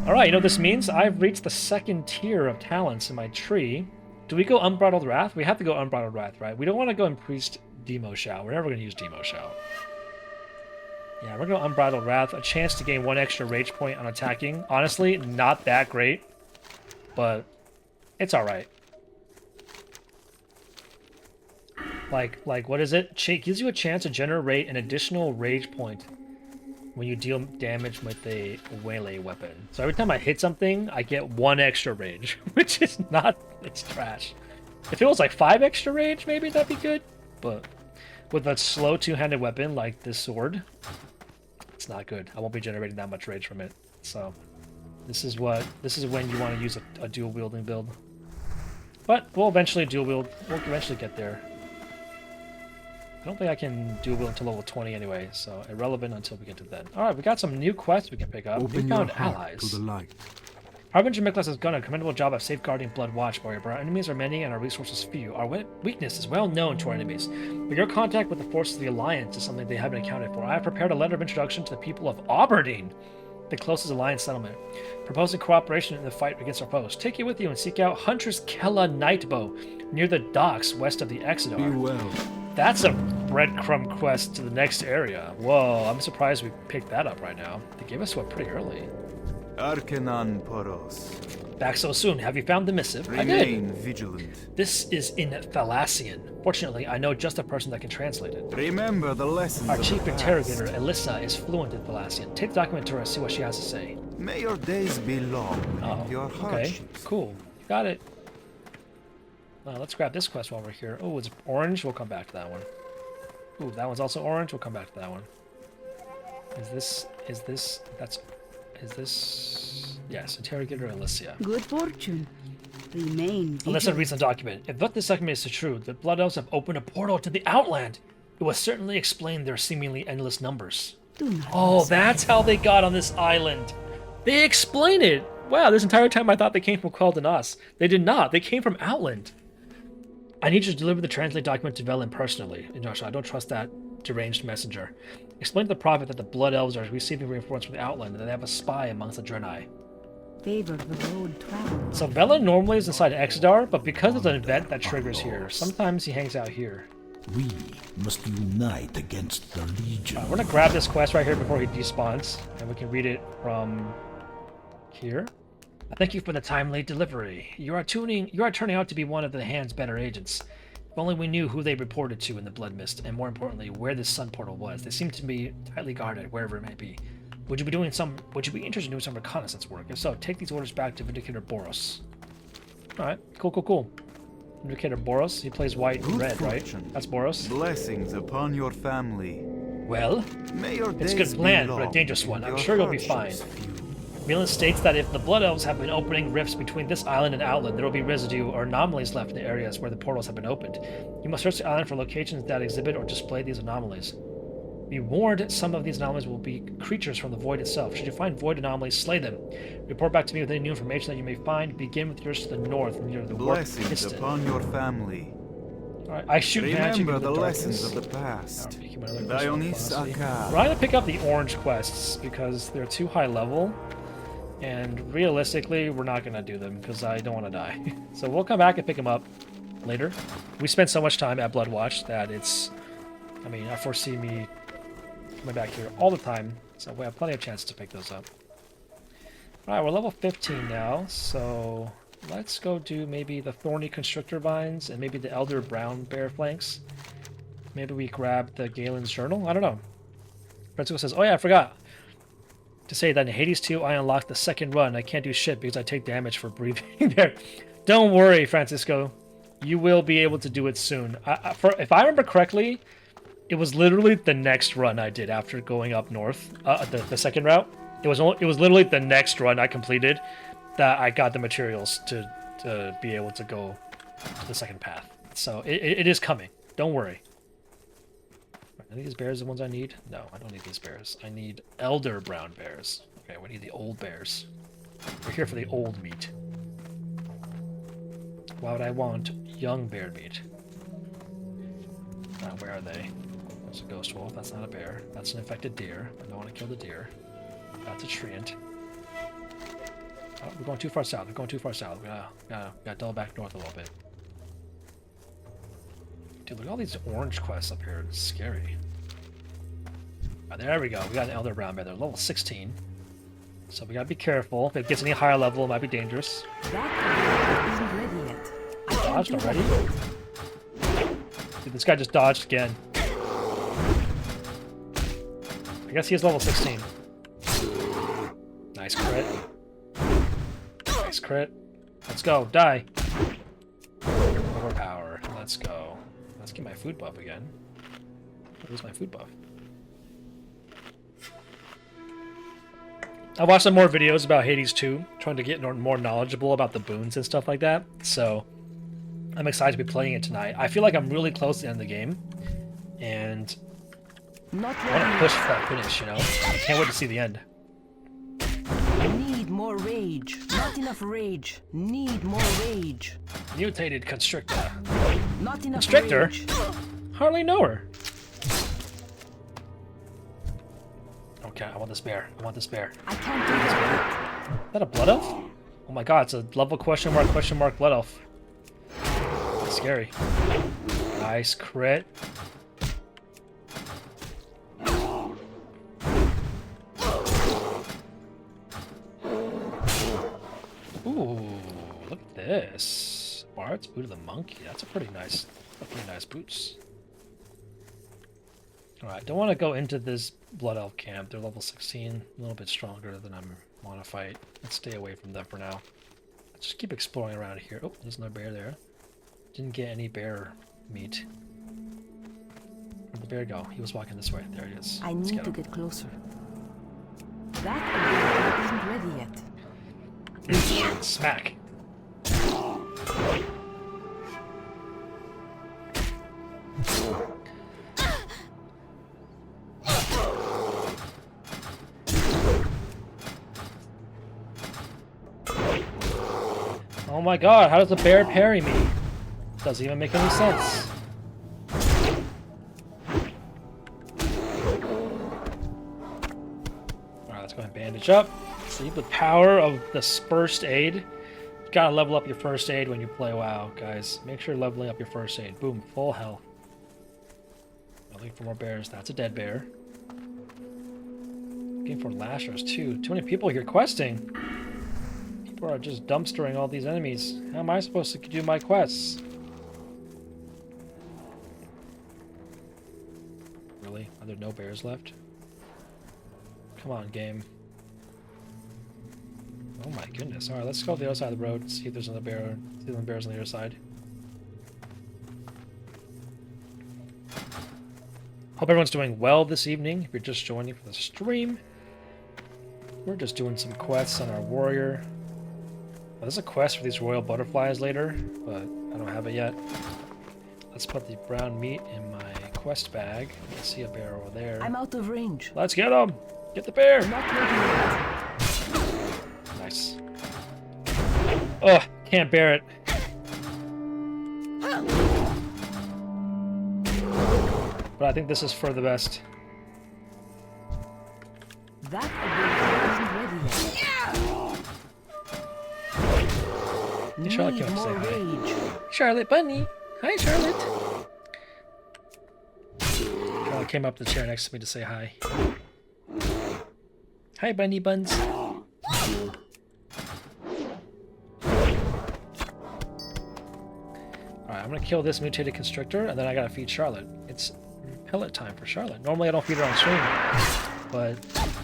Alright, you know what this means? I've reached the second tier of talents in my tree. Do we go Unbridled Wrath? We have to go Unbridled Wrath, right? We don't want to go in Priest Demo Shout. We're never going to use Demo Shout. Yeah, we're going to Unbridled Wrath. A chance to gain 1 extra rage point on attacking. Honestly, not that great. But it's alright. Like, what is it? It gives you a chance to generate an additional rage point when you deal damage with a melee weapon. So every time I hit something, I get 1 extra rage, which is not, it's trash. If it was like 5 extra rage, maybe that'd be good. But with a slow two-handed weapon like this sword, it's not good. I won't be generating that much rage from it. So this is when you want to use a dual wielding build. But we'll eventually we'll eventually get there. I don't think I can dual wield until level 20 anyway, so irrelevant until we get to that. Alright, we got some new quests we can pick up. We Open your found heart allies. to the light. Harbinger Miklas has done a commendable job of safeguarding Blood Watch, warrior, but our enemies are many and our resources few. Our weakness is well known to our enemies, but your contact with the forces of the Alliance is something they haven't accounted for. I have prepared a letter of introduction to the people of Aberdeen, the closest Alliance settlement, proposing cooperation in the fight against our foes. Take it with you and seek out Hunter's Kella Nightbow near the docks west of the Be Exodar. well. That's a breadcrumb quest to the next area. Whoa, I'm surprised we picked that up right now. They gave us one pretty early. Arcanan Poros. Back so soon. Have you found the missive? I Remain did. vigilant. This is in Thalassian. Fortunately, I know just the person that can translate it. Remember the lessons Our of chief the past. interrogator, Alyssa, is fluent in Thalassian. Take the document to her and see what she has to say. May your days be long and your Okay, hardships. cool. Got it. Let's grab this quest while we're here. Oh, it's orange. We'll come back to that one. Ooh, that one's also orange. We'll come back to that one. Is this... Yes, interrogator Alicia. Good fortune. Remain Alyssa vigilant. reads the document. If what this document is true, the Blood Elves have opened a portal to the Outland. It will certainly explain their seemingly endless numbers. Do not Oh, that's how they got on this island. They explain it. Wow, this entire time I thought they came from Caldenas. They did not. They came from Outland. I need you to deliver the translate document to Velen personally. And Joshua, I don't trust that deranged messenger. Explain to the prophet that the Blood Elves are receiving reinforcements from the Outland and that they have a spy amongst the Draenei. favor the road traveled. So Velen normally is inside Exodar, but because it's an event that triggers here, sometimes he hangs out here. We must unite against the Legion. We're gonna grab this quest right here before he despawns, and we can read it from here. Thank you for the timely delivery. You are turning out to be one of the Hand's better agents. If only we knew who they reported to in the Blood Mist, and more importantly, where this sun portal was. They seem to be tightly guarded, wherever it may be. Would you be interested in doing some reconnaissance work? If so, take these orders back to Vindicator Boros. Alright, cool. Vindicator Boros, he plays white and Good red, fortune. right? That's Boros. Blessings upon your family. Well, May your it's a days good plan, be but a long dangerous one. and I'm your sure you'll be fine. hardships few. Milan states that if the Blood Elves have been opening rifts between this island and Outland, there will be residue or anomalies left in the areas where the portals have been opened. You must search the island for locations that exhibit or display these anomalies. Be warned, some of these anomalies will be creatures from the Void itself. Should you find Void anomalies, slay them. Report back to me with any new information that you may find. Begin with yours to the north near the Warp Blessings Piston. upon your family. Alright, I shoot magic Remember in the darkness. lessons of the past. Alright, making my other personal Dionys velocity. Akar. We're not gonna pick up the orange quests because they're too high level, and realistically, we're not gonna do them because I don't want to die. So we'll come back and pick them up later. We spent so much time at Bloodwatch that I foresee me coming back here all the time, so we have plenty of chance to pick those up. Alright, we're level 15 now, so let's go do maybe the Thorny Constrictor Vines and maybe the Elder Brown Bear Flanks. Maybe we grab the Galen's Journal? I don't know. Francisco says, oh yeah, I forgot to say that in Hades 2, I unlocked the second run. I can't do shit because I take damage for breathing there. Don't worry, Francisco. You will be able to do it soon. If I remember correctly, it was literally the next run I did after going up north, the second route. It was literally the next run I completed that I got the materials to be able to go to the second path. So it is coming. Don't worry. Are these bears the ones I need? No, I don't need these bears. I need elder brown bears. Okay, we need the old bears. We're here for the old meat. Why would I want young bear meat? Where are they? There's a ghost wolf. That's not a bear. That's an infected deer. I don't want to kill the deer. That's a treant. Oh, we're going too far south. We're going too far south. We gotta double back north a little bit. Dude, look at all these orange quests up here. It's scary. There we go. We got an Elder Brown Bear. They're level 16. So we gotta be careful. If it gets any higher level, it might be dangerous. That isn't ready yet. I can't Dodged do already? that. Dude, this guy just dodged again. I guess he is level 16. Nice crit. Nice crit. Let's go. Die. Overpower. Let's go. Let's get my food buff again. Where's my food buff? I watched some more videos about Hades 2, trying to get more knowledgeable about the boons and stuff like that, so I'm excited to be playing it tonight. I feel like I'm really close to the end of the game, and Not I want to ready. push for that finish, you know? I can't wait to see the end. I need more more rage. Not enough rage. Need more rage. Mutated Constrictor. Not enough Constrictor? rage. Hardly know her. Okay, I want this bear. I want this bear. I can't do that. Is that a blood elf? Oh my god, it's a level question mark blood elf. That's scary. Nice crit. Ooh, look at this. Bard's Boot of the Monkey. That's a pretty nice boots. Alright, don't want to go into this Blood Elf camp. They're level 16, a little bit stronger than I want to fight. Let's stay away from them for now. Let's just keep exploring around here. Oh, there's no bear there. Didn't get any bear meat. Where'd the bear go? He was walking this way. There he is. I Let's need to him. get closer. That ability isn't ready yet. Smack. Oh my god, how does the bear parry me? Doesn't even make any sense. Alright, let's go ahead and bandage up. See the power of this first aid. You gotta level up your first aid when you play WoW, guys. Make sure you're leveling up your first aid. Boom, full health. Looking for more bears. That's a dead bear. Looking for lashers too. Too many people here questing. People are just dumpstering all these enemies. How am I supposed to do my quests? Really? Are there no bears left? Come on, game. Oh my goodness. Alright, let's go to the other side of the road and see if there's another bear. See the bears on the other side. Hope everyone's doing well this evening. If you're just joining for the stream, we're just doing some quests on our warrior. Well, there's a quest for these royal butterflies later, but I don't have it yet. Let's put the brown meat in my quest bag. I see a bear over there. I'm out of range. Let's get him! Get the bear! Not ready yet. Nice. Ugh, can't bear it. But I think this is for the best. That ability isn't ready yet. Hey, Charlotte Need came up to more say hi. rage. Charlotte Bunny! Hi, Charlotte! Charlotte came up to the chair next to me to say hi. Hi, Bunny Buns. Alright, I'm gonna kill this mutated constrictor, and then I gotta feed Charlotte. It's pellet time for Charlotte. Normally I don't feed her on stream, but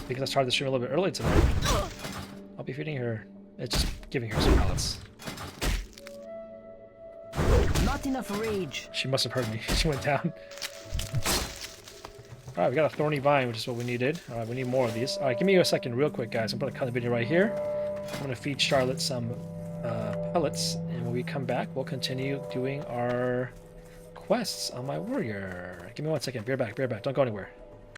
because I started the stream a little bit early today, I'll be feeding her. It's just giving her some pellets. Not enough rage. She must have heard me. She went down. Alright, we got a thorny vine, which is what we needed. Alright, we need more of these. Alright, give me a second real quick, guys. I'm gonna cut the video right here. I'm gonna feed Charlotte some pellets, and when we come back, we'll continue doing our quests on my warrior. Give me 1 second. Bear back, don't go anywhere.